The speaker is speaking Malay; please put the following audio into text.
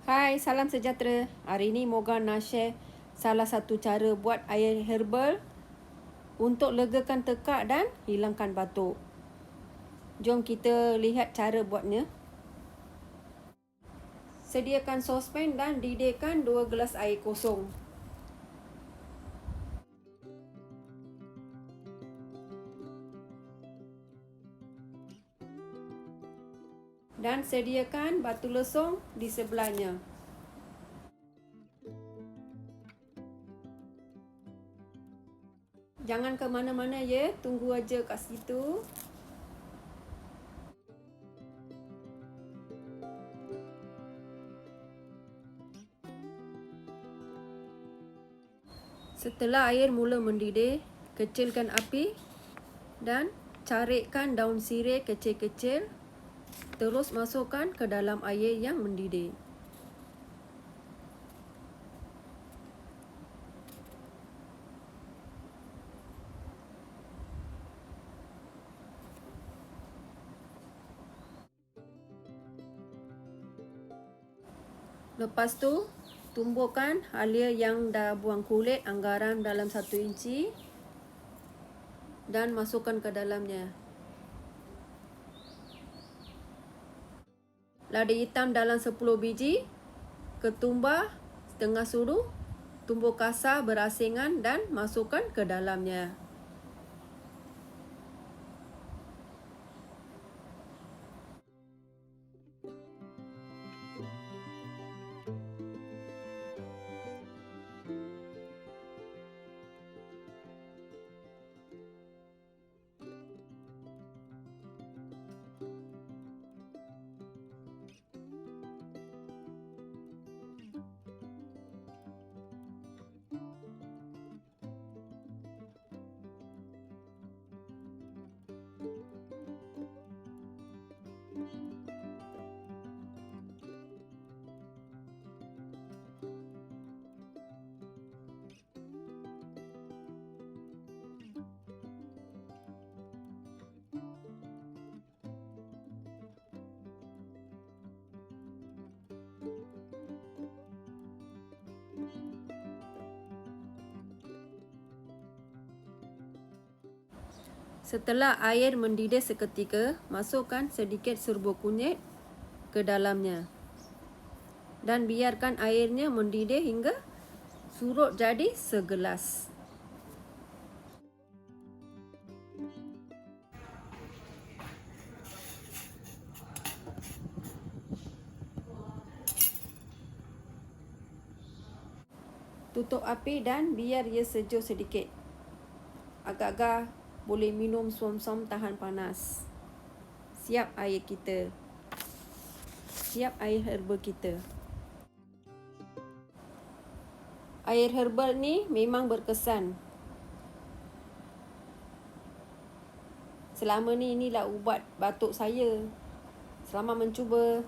Hai, salam sejahtera. Hari ini Moga nak share salah satu cara buat air herbal untuk legakan tekak dan hilangkan batuk. Jom kita lihat cara buatnya. Sediakan sospen dan didihkan 2 gelas air kosong. Dan sediakan batu lesung di sebelahnya. Jangan ke mana-mana ya, tunggu aja kat situ. Setelah air mula mendidih, kecilkan api dan carikkan daun sirih kecil-kecil. Terus masukkan ke dalam air yang mendidih. Lepas tu, tumbukkan halia yang dah buang kulit anggaran dalam 1 inci dan masukkan ke dalamnya. Lada hitam dalam 10 biji, ketumbar setengah sudu, tumbuk kasar berasingan dan masukkan ke dalamnya. Setelah air mendidih seketika, masukkan sedikit serbuk kunyit ke dalamnya. Dan biarkan airnya mendidih hingga surut jadi segelas. Tutup api dan biar ia sejuk sedikit. Agak-agak boleh minum suam-suam tahan panas. Siap air kita. Siap air herbal kita. Air herbal ni memang berkesan. Selama ni inilah ubat batuk saya. Selamat mencuba.